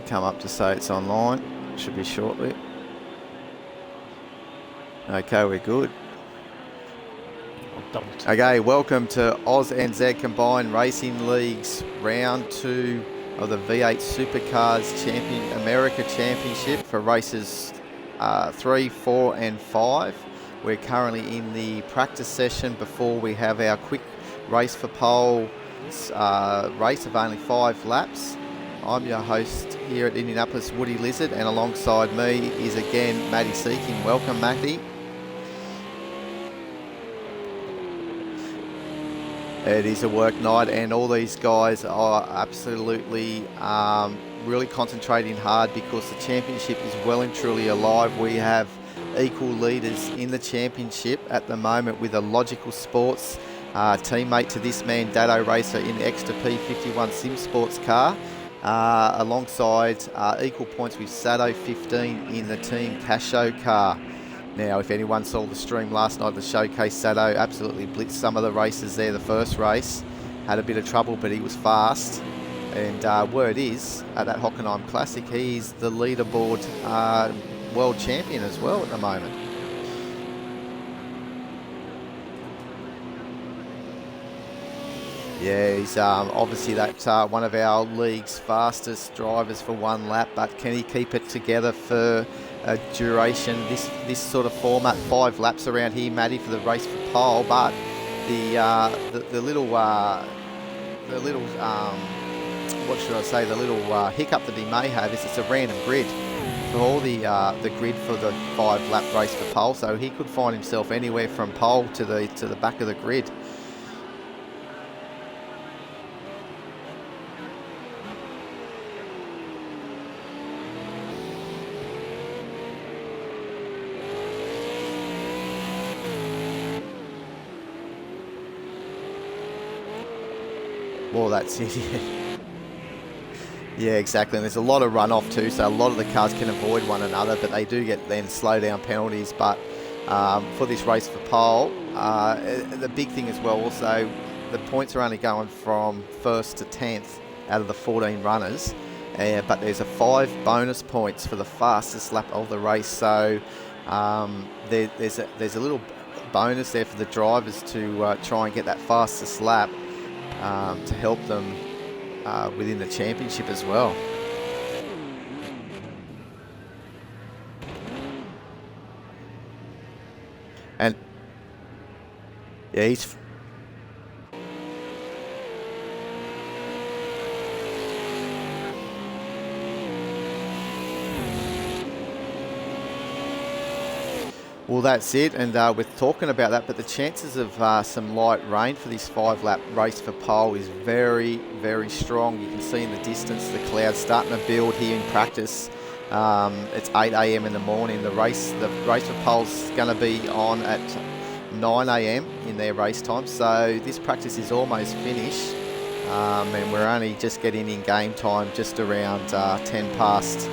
come up to say it's online. Should be shortly. Okay, we're good. Okay, welcome to ANZCRL Combined Racing League's Round 2 of the V8 SuperCars America Championship for races 3, 4 and 5. We're currently in the practice session before we have our quick race for pole race of only 5 laps. I'm your host here at Indianapolis, Woody Lizard, and alongside me is again Matty Seeking. Welcome, Matty. It is a work night, and all these guys are absolutely really concentrating hard because the championship is well and truly alive. We have equal leaders in the championship at the moment with a Logical Sports teammate to this man, Dado Racer, in the extra P51 Sim Sports car, alongside equal points with Sado 15 in the Team Casho car. Now, if anyone saw the stream last night, the showcase, Sado absolutely blitzed some of the races there. The first race had a bit of trouble, but he was fast. And word is, at that Hockenheim Classic, he's the leaderboard world champion as well at the moment. Yeah, he's obviously that one of our league's fastest drivers for one lap, but can he keep it together for a duration? This sort of format, 5 laps around here, Matty, for the race for pole, but the little what should I say? The little hiccup that he may have is it's a random grid for all the grid for the 5 lap race for pole, so he could find himself anywhere from pole to the back of the grid. Well, that's it. Yeah, exactly. And there's a lot of runoff too, so a lot of the cars can avoid one another, but they do get then slow down penalties. But for this race for pole, the big thing as well, also, the points are only going from 1st to 10th out of the 14 runners, but there's a 5 bonus points for the fastest lap of the race. So there's a little bonus there for the drivers to try and get that fastest lap. To help them within the championship as well. And yeah, he's well, that's it, and we're talking about that, but the chances of some light rain for this 5-lap race for pole is very, very strong. You can see in the distance the clouds starting to build here in practice. It's 8 a.m. in the morning. The race for pole's going to be on at 9 a.m. in their race time, so this practice is almost finished, and we're only just getting in game time just around 10 past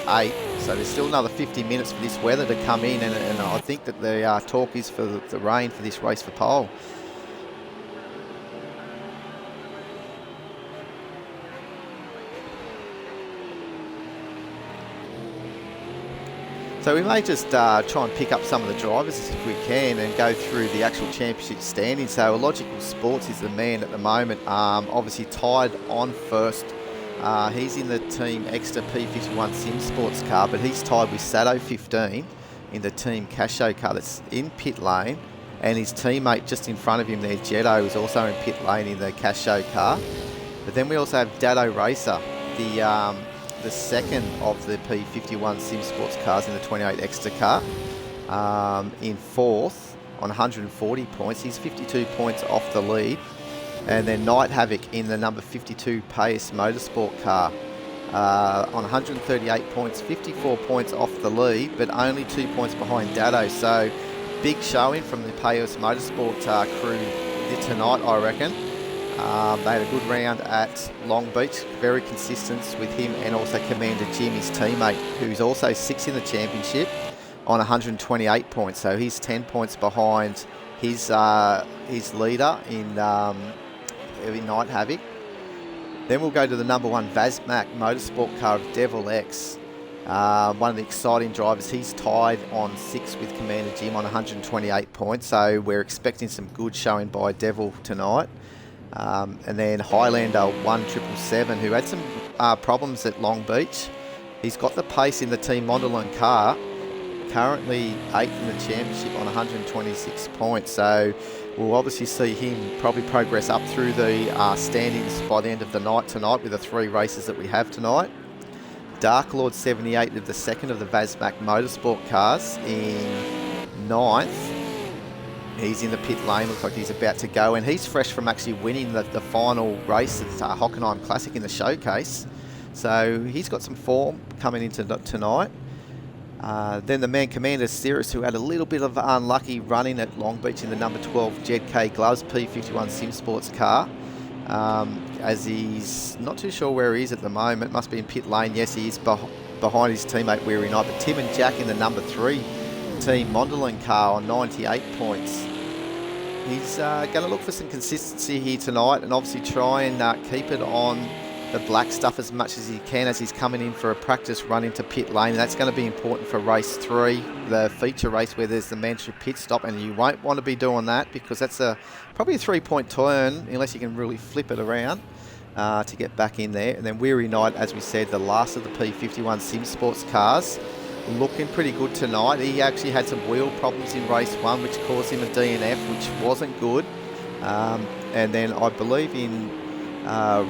8. So there's still another 50 minutes for this weather to come in, and I think that the talk is for the rain for this race for pole. So we may just try and pick up some of the drivers if we can and go through the actual championship standing. So Logical Sports is the man at the moment, obviously tied on first. He's in the Team Extra P51 Sim Sports car, but he's tied with Sado 15 in the Team Casho car that's in pit lane, and his teammate just in front of him there, Jetto, is also in pit lane in the Casho car. But then we also have Dado Racer, the second of the P51 Sim Sports cars in the 28 Extra car, in 4th on 140 points. He's 52 points off the lead. And then Night Havoc in the number 52 Pace Motorsport car on 138 points, 54 points off the lead, but only 2 points behind Dado. So big showing from the Pace Motorsport crew tonight, I reckon. They had a good round at Long Beach, very consistent with him and also Commander Jim, his teammate, who's also 6th in the championship on 128 points. So he's 10 points behind his leader in Night Havoc. Then we'll go to the number 1 Vazmac Motorsport car of Devil X. One of the exciting drivers. He's tied on 6th with Commander Jim on 128 points. So we're expecting some good showing by Devil tonight. And then Highlander 1777, who had some problems at Long Beach. He's got the pace in the Team Mondelez car. Currently 8th in the championship on 126 points. So we'll obviously see him probably progress up through the standings by the end of the night tonight with the 3 races that we have tonight. Dark Lord 78 of the second of the Vazmac Motorsport cars in 9th. He's in the pit lane, looks like he's about to go, and he's fresh from actually winning the final race at Hockenheim Classic in the showcase. So he's got some form coming into tonight. Then the man Commander Cirrus, who had a little bit of unlucky running at Long Beach in the number 12 Jed K Gloves P51 Sim Sports car. As he's not too sure where he is at the moment, must be in pit lane. Yes, he is behind his teammate Weary Knight. But Tim and Jack in the number 3 Team Mondelez car on 98 points. He's going to look for some consistency here tonight and obviously try and keep it on the black stuff as much as he can as he's coming in for a practice run into pit lane. That's going to be important for race 3, the feature race where there's the mandatory pit stop, and you won't want to be doing that because that's probably a 3-point turn unless you can really flip it around to get back in there. And then Weary Knight, as we said, the last of the P51 Sim Sports cars, looking pretty good tonight. He actually had some wheel problems in race 1 which caused him a DNF, which wasn't good. And then I believe in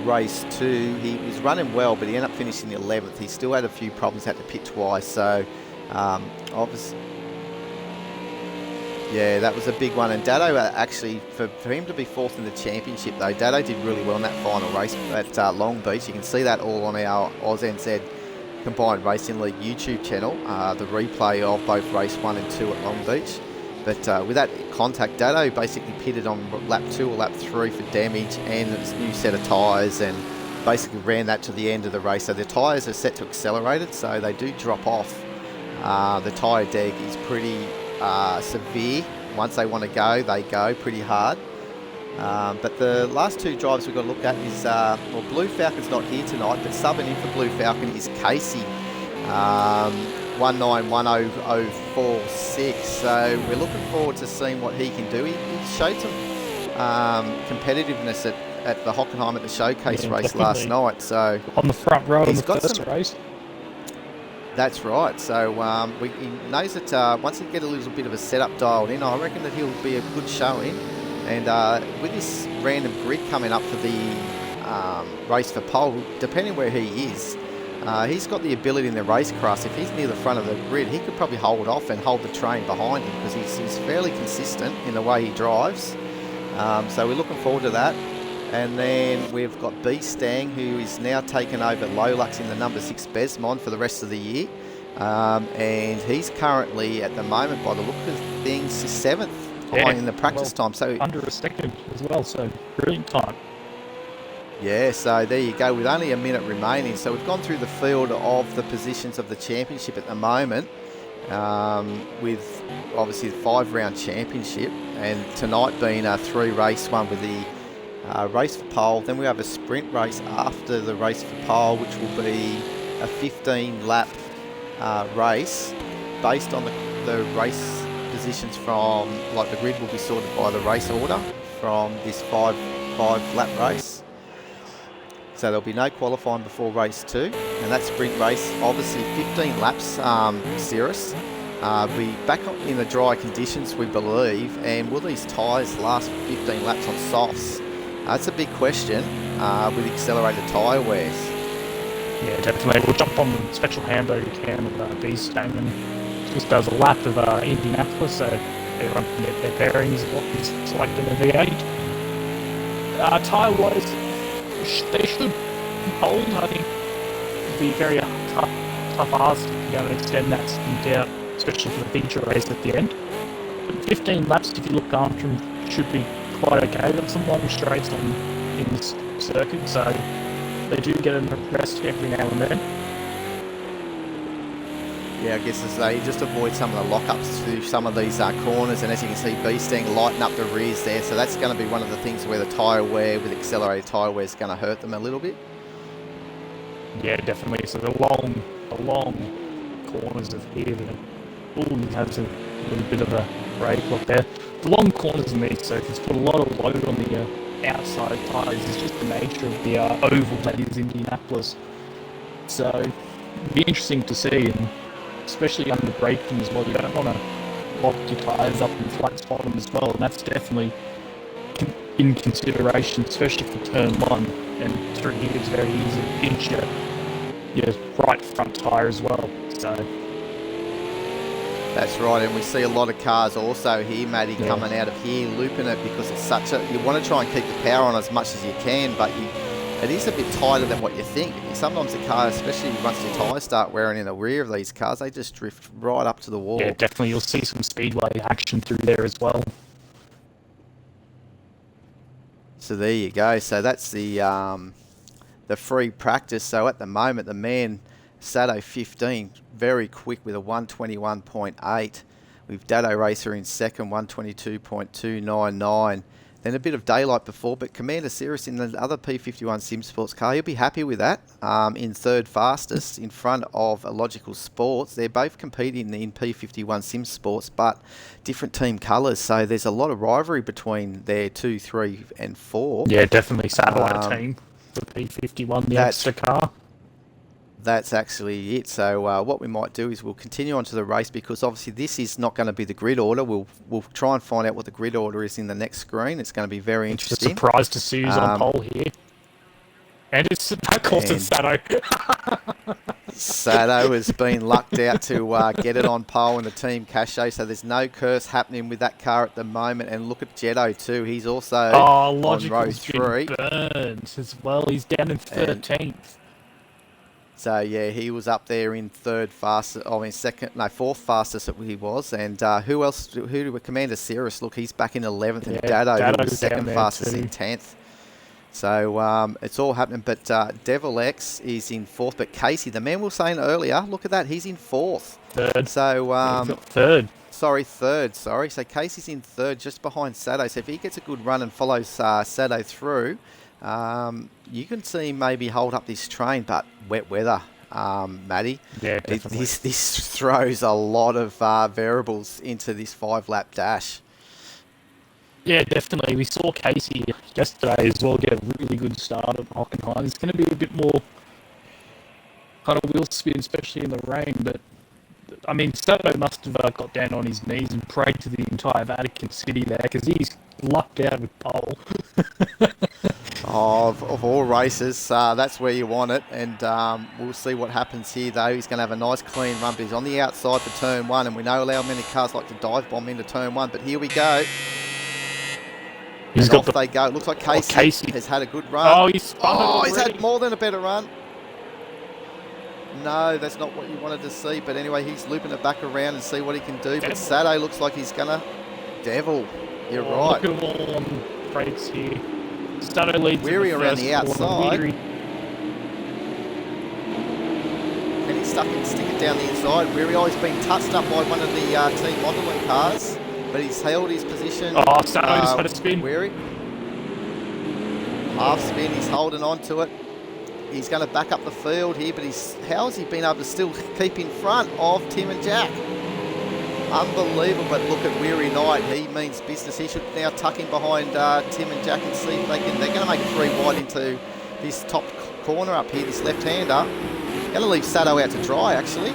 race 2 he was running well, but he ended up finishing 11th. He still had a few problems, had to pit twice. So obviously, yeah, that was a big one. And Dado actually, for him to be 4th in the championship though, Dado did really well in that final race at Long Beach. You can see that all on our ANZCRL Combined Racing League YouTube channel, the replay of both race 1 and 2 at Long Beach. But with that contact, Dado basically pitted on lap 2 or lap 3 for damage and a new set of tyres, and basically ran that to the end of the race. So the tyres are set to accelerate it, so they do drop off. The tyre deg is pretty severe. Once they want to go, they go pretty hard. But the last 2 drivers we've got to look at is, well, Blue Falcon's not here tonight, but subbing in for Blue Falcon is Casey. 191046. So we're looking forward to seeing what he can do. He showed some competitiveness at the Hockenheim at the showcase race last night. So on the front row in the first race. That's right. So he knows that once he get a little bit of a setup dialed in, I reckon that he'll be a good showing. And with this random grid coming up for the race for pole, depending where he is, he's got the ability in the racecraft. If he's near the front of the grid, he could probably hold off and hold the train behind him because he's fairly consistent in the way he drives. So we're looking forward to that. And then we've got B Stang, who is now taken over Lolux in the number 6 Besmond for the rest of the year. And he's currently, at the moment, by the look of things, 7th in the practice time. So under a second as well, so brilliant time. Yeah, so there you go, with only a minute remaining. So we've gone through the field of the positions of the championship at the moment, with obviously the 5-round championship, and tonight being a 3-race one with the race for pole. Then we have a sprint race after the race for pole, which will be a 15-lap race based on the race positions from, like, the grid will be sorted by the race order from this 5-lap race. So there'll be no qualifying before race 2, and that sprint race, obviously 15 laps, Cirrus. Be back in the dry conditions, we believe, and will these tyres last 15 laps on softs? That's a big question with accelerated tyre wears. Yeah, definitely. We'll jump on the special hamburger can with B-Stang, and just does a lap of Indianapolis, so they run their bearings, what's selected in the V8. Tyre-wise, they should hold. I think it'd be very tough ask to go and extend that stint out, especially for the feature race at the end. But 15 laps, if you look after them, should be quite okay. They've got some long straights in this circuit, so they do get a rest every now and then. Yeah, I guess as they just avoid some of the lockups to some of these corners, and as you can see, Beasting lighten up the rears there, so that's going to be one of the things where the tyre wear with accelerated tyre wear is going to hurt them a little bit. Yeah, definitely. So the long corners of here, he has a little bit of a brake lock there. The long corners in these circuits put a lot of load on the outside tyres. It's just the nature of the oval that is Indianapolis. So it'll be interesting to see, and especially under braking as well. You don't want to lock your tyres up and flat spot them as well, and that's definitely in consideration, especially for turn 1. And through here it's very easy to pinch your right front tyre as well. So that's right, and we see a lot of cars also here, Matty, coming out of here, looping it, because it's such a... You want to try and keep the power on as much as you can, but it is a bit tighter than what you think. Sometimes the car, especially once the tyres start wearing in the rear of these cars, they just drift right up to the wall. Yeah, definitely. You'll see some Speedway action through there as well. So there you go. So that's the free practice. So at the moment, the man, Sato 15, very quick with a 121.8. We've Dado Racer in second, 122.299. Then a bit of daylight before, but Commander Cirrus in the other P51 Sim Sports car, he'll be happy with that. In third fastest, in front of Logical Sports. They're both competing in P51 Sim Sports, but different team colours. So there's a lot of rivalry between their 2, 3, and 4. Yeah, definitely satellite team. The P51, the extra car. That's actually it. So what we might do is we'll continue on to the race, because obviously this is not going to be the grid order. We'll try and find out what the grid order is in the next screen. It's going to be very interesting. It's a surprise to see who's on pole here. And it's that course it's Sato. Sato has been lucked out to get it on pole in the team cachet, so there's no curse happening with that car at the moment. And look at Jetto too. He's also on row 3. Burned as well. He's down in 13th. So yeah, he was up there in fourth fastest that he was. And who else? Who were Commander Cirrus? Look, he's back in 11th, and Dado, who was second fastest in 10th. So it's all happening. But Devil X is in 4th. But Casey, the man we were saying earlier, look at that, he's in 4th. Third. So third. Sorry, third. Sorry. So Casey's in 3rd, just behind Sato. So if he gets a good run and follows Sato through, you can see him maybe hold up this train, but wet weather, Matty. Yeah, definitely. This throws a lot of variables into this 5-lap dash. Yeah, definitely. We saw Casey yesterday as well get a really good start at Hockenheim. It's going to be a bit more kind of wheel spin, especially in the rain, but I mean, Sato must have got down on his knees and prayed to the entire Vatican City there, because he's lucked out with pole. Of all races, that's where you want it, and we'll see what happens here though. He's going to have a nice clean run, but he's on the outside for turn 1, and we know how many cars like to dive bomb into turn 1, but here we go. Off they go. It looks like Casey has had a good run. Oh, he's had more than a better run. No, that's not what you wanted to see. But anyway, he's looping it back around and see what he can do. But Sato looks like he's going to... Devil, you're right. Look at them all on brakes here. Sato leads Weary around the outside. And he's stick it down the inside. Weary always been touched up by one of the Team Mondelez cars. But he's held his position. Oh, Sato just had a spin. Weary. Half spin, he's holding on to it. He's going to back up the field here, but how has he been able to still keep in front of Tim and Jack? Unbelievable, but look at Weary Knight. He means business. He should now tuck in behind Tim and Jack and see if they're going to make it 3 wide into this top corner up here, this left-hander. Going to leave Sato out to dry, actually.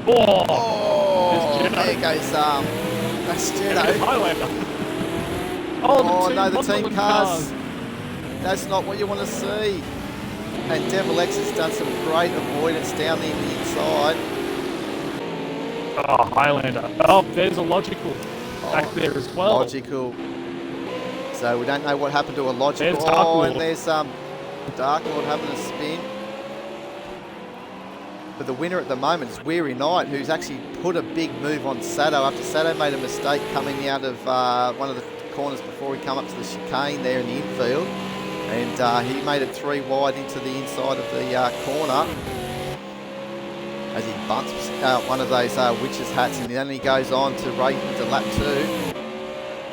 There goes, that's Jetto. No, the team cars. That's not what you want to see. And Devil X has done some great avoidance down the inside. Oh, Highlander. Oh, there's a Logical back there as well. Logical. So we don't know what happened to a Logical. There's and there's Dark Lord having a spin. But the winner at the moment is Weary Knight, who's actually put a big move on Sato after Sato made a mistake coming out of one of the corners before he came up to the chicane there in the infield. And he made it 3 wide into the inside of the corner. as he bunts out one of those witch's hats, and then he goes on to race into lap 2.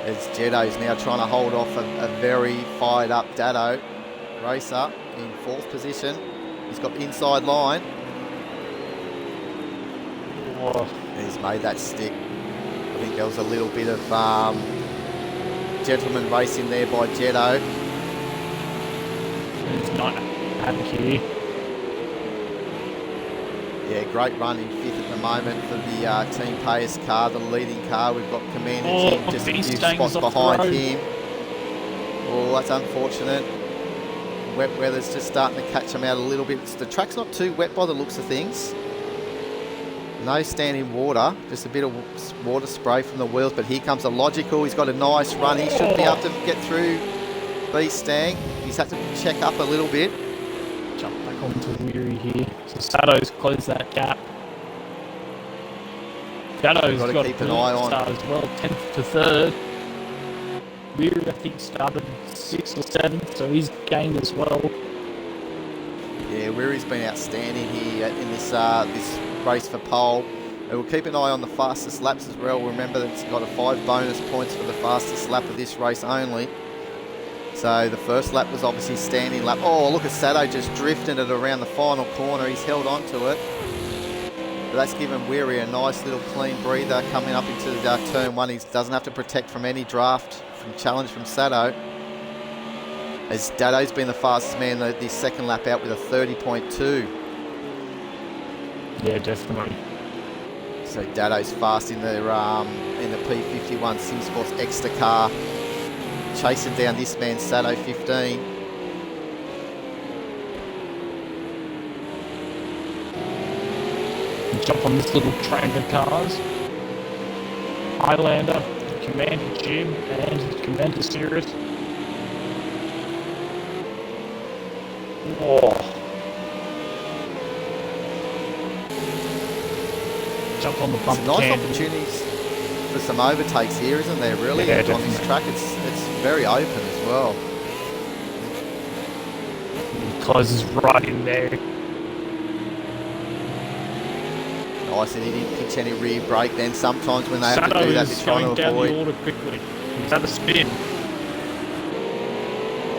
As Jetto's now trying to hold off a very fired up Dado racer in 4th position. He's got the inside line. Oh. He's made that stick. I think there was a little bit of gentleman racing there by Jetto. It's not happening here. Yeah, great run in 5th at the moment for the Team Payers car, the leading car. We've got Commander Jim just a few spots behind him. Oh, that's unfortunate. Wet weather's just starting to catch them out a little bit. The track's not too wet by the looks of things. No standing water, just a bit of water spray from the wheels, but here comes a Logical. He's got a nice run. He should be able to get through B-Stang. He's had to check up a little bit. Jump back onto Weary here. So Sato's closed that gap. Dato's got to keep an eye on start as well, 10th to 3rd. Weary, I think, started 6th or 7th, so he's gained as well. Yeah, Weary's been outstanding here in this this race for pole. And we'll keep an eye on the fastest laps as well. Remember that it's got a 5 bonus points for the fastest lap of this race only. So the first lap was obviously standing lap. Oh, look at Sato just drifting it around the final corner. He's held on to it. But that's given Weary a nice little clean breather coming up into turn 1. He doesn't have to protect from any draft, from challenge from Sato. As Dado's been the fastest man this second lap out with a 30.2. Yeah, definitely. So Dado's fast in the P51 SimSports Extra car, chasing down this man Sato 15. Jump on this little train of cars. Highlander, Commander Jim, and Commander Sirius. Oh. Jump on the bump. Nice opportunities for some overtakes here, isn't there? Really, yeah, on this track, it's very open as well. He closes right in there. Nice, and he didn't pitch any rear brake. Then sometimes when they have Sato to do that, is they're trying going to down avoid. the order quickly. He's had a spin.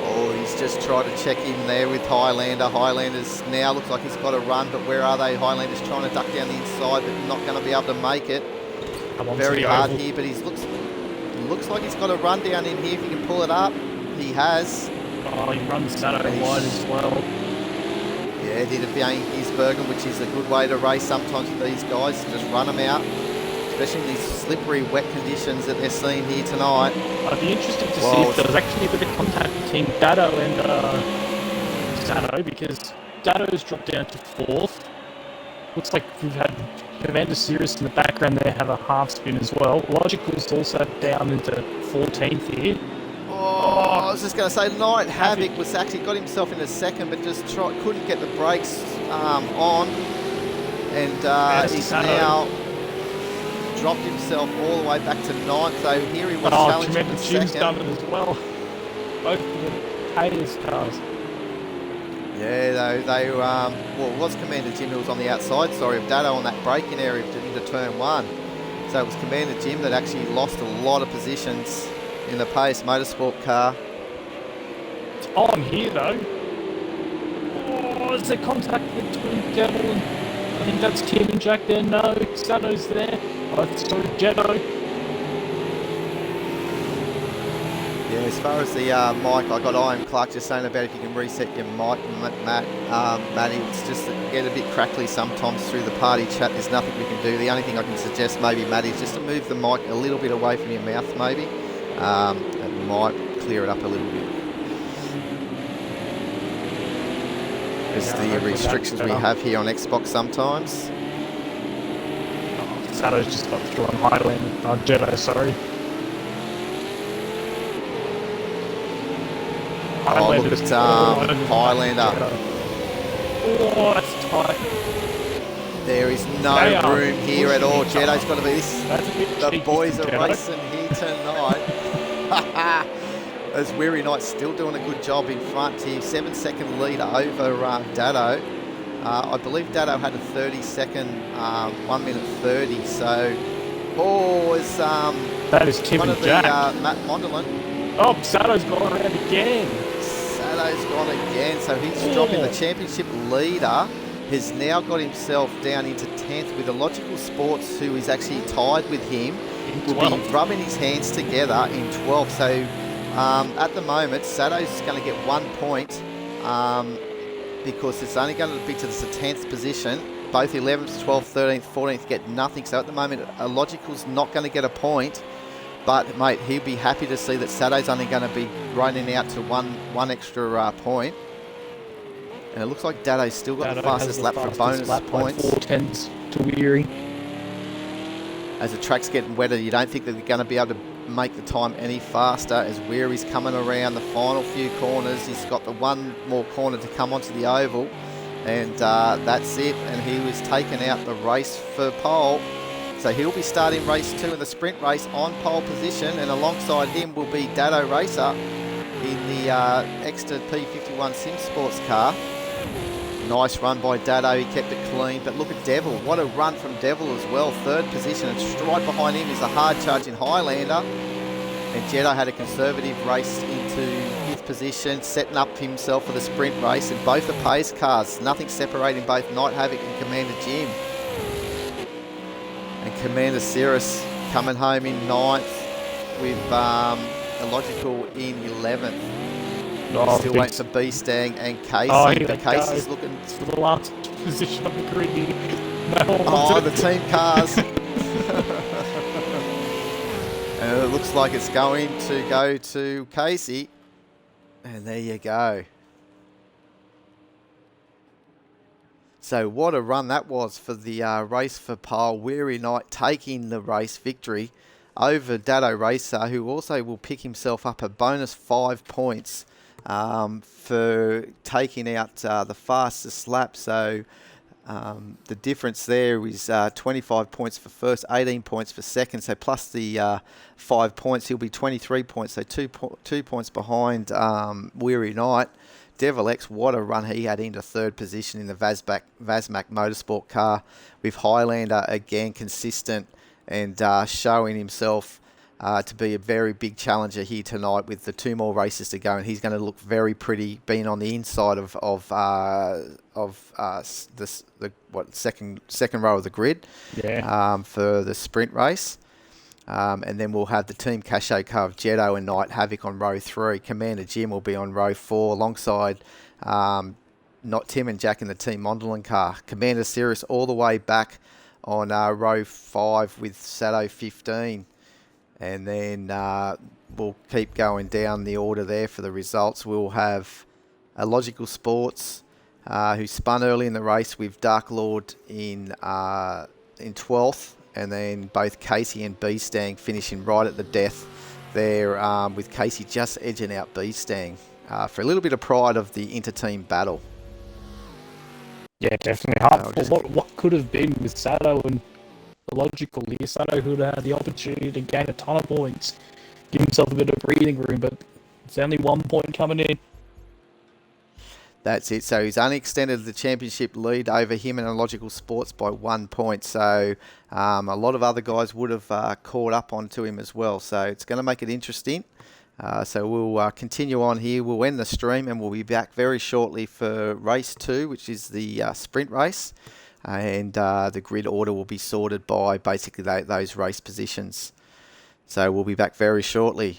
Oh, he's just tried to check in there with Highlander. Highlander's now looks like he's got a run, but where are they? Highlander's trying to duck down the inside, but not going to be able to make it. Very hard here, but he looks like he's got a run down in here. If he can pull it up, he has. Oh, he runs Sato wide as well. Yeah, did it behind Gisbergen, which is a good way to race sometimes with these guys. Just run them out, especially in these slippery, wet conditions that they're seeing here tonight. I'd be interested to see if there was actually a bit of contact between Dado and Sato, because Dado's dropped down to 4th. Looks like we've had Commander Sirius in the background there have a half spin as well. Logical's also down into 14th here. Oh, I was just going to say, Night Havoc was actually got himself in a second, but just couldn't get the brakes on, and he's now dropped himself all the way back to 9th. So here he was challenging for Jim's second. done it as well. Both of the Payers cars. Yeah, they well, it was Commander Jim who was on the outside, sorry, of Dado on that braking area into turn 1. So it was Commander Jim that actually lost a lot of positions in the Pace Motorsport car. It's on here though. Oh, is there contact between Jetto and I think that's Tim and Jack there? No, Sato's there. Oh, sorry, Jetto. Yeah, as far as the mic, I got Ian Clark just saying about if you can reset your mic, Matty, it's just get a bit crackly sometimes through the party chat. There's nothing we can do. The only thing I can suggest maybe, Matty, is just to move the mic a little bit away from your mouth maybe. That might clear it up a little bit. Just the restrictions we have here on Xbox sometimes. Oh, Sato's just got through on Highlander. Jetto, sorry. Oh, look at Highlander. Oh, that's tight. There is no room here at all. Jetto's got to be this. The boys are racing here tonight. As Weary Knight's still doing a good job in front here. 7-second leader over Dado. I believe Dado had a 30-second, 1 minute 30. So, it's That is Tim one and of the Jack. Matt Mondelin. Oh, Sato's gone around again. Sato's gone again, so he's dropping the championship leader. Has now got himself down into 10th with Illogical Sports, who is actually tied with him. Will be rubbing his hands together in 12th. So at the moment, Sato's going to get 1 point because it's only going to be to the 10th position. Both 11th, 12th, 13th, 14th get nothing. So at the moment, Illogical's not going to get a point. But, mate, he'll be happy to see that Sato's only going to be running out to one extra point. And it looks like Dado's still got the fastest lap for bonus points. 4:10s to Weary. As the track's getting wetter, you don't think that they're going to be able to make the time any faster as Weary's coming around the final few corners. He's got the one more corner to come onto the oval. And that's it. And he was taking out the race for pole. So he'll be starting race 2 in the sprint race on pole position. And alongside him will be Dado Racer in the extra P51 Sim Sports car. Nice run by Dado, he kept it clean. But look at Devil, what a run from Devil as well. 3rd position, and right behind him is a hard charging Highlander. And Jedi had a conservative race into 5th position, setting up himself for the sprint race. And both the pace cars, nothing separating both Night Havoc and Commander Jim. And Commander Cirrus coming home in 9th with Illogical in 11th. Still waiting for B-Stang and Casey. But Casey's looking... It's for the last position on the grid. The team cars. And it looks like it's going to go to Casey. And there you go. So what a run that was for the race for pole. Weary Knight taking the race victory over Dado Racer, who also will pick himself up a bonus 5 points for taking out the fastest lap. So the difference there is 25 points for first, 18 points for second. So plus the 5 points, he'll be 23 points. So 2 points behind Weary Knight. Devil X, what a run he had into 3rd position in the Vazmac Motorsport car with Highlander again consistent and showing himself to be a very big challenger here tonight with the 2 more races to go, and he's going to look very pretty being on the inside of second row of the grid for the sprint race. And then we'll have the Team Casho car of Jetto and Night Havoc on row 3. Commander Jim will be on row 4 alongside not Tim and Jack in the Team Mondelin car. Commander Cirrus all the way back on row 5 with Sato 15. And then we'll keep going down the order there for the results. We'll have Illogical Sports, who spun early in the race with Dark Lord in 12th. And then both Casey and B-Stang finishing right at the death there, with Casey just edging out B-Stang for a little bit of pride of the inter-team battle. Yeah, definitely hard for what could have been with Sato and Illogical here. Sato who had the opportunity to gain a ton of points, give himself a bit of breathing room, but it's only 1 point coming in. That's it. So he's only extended the championship lead over him and Illogical Sports by 1 point. So a lot of other guys would have caught up onto him as well. So it's going to make it interesting. So we'll continue on here. We'll end the stream and we'll be back very shortly for race 2, which is the sprint race. And the grid order will be sorted by basically those race positions. So we'll be back very shortly.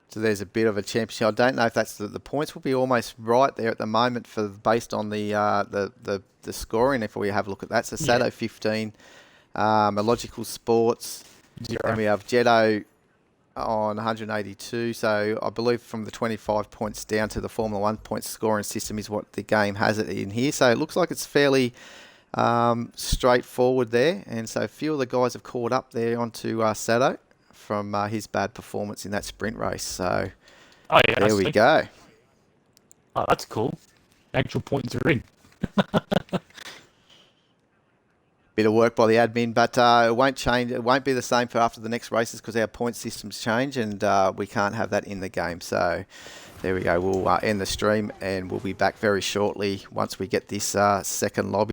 So there's a bit of a championship. I don't know if that's the points will be almost right there at the moment for based on the scoring. If we have a look at that, so Sato 15, Illogical Sports, 0. And we have Jetto on 182. So I believe from the 25 points down to the Formula 1 point scoring system is what the game has it in here. So it looks like it's fairly straightforward there. And so a few of the guys have caught up there onto Sato from his bad performance in that sprint race. So there we go. Oh, that's cool. Actual points are in. bit of work by the admin, but it won't change. It won't be the same for after the next races because our point systems change, and we can't have that in the game. So there we go. We'll end the stream, and we'll be back very shortly once we get this second lobby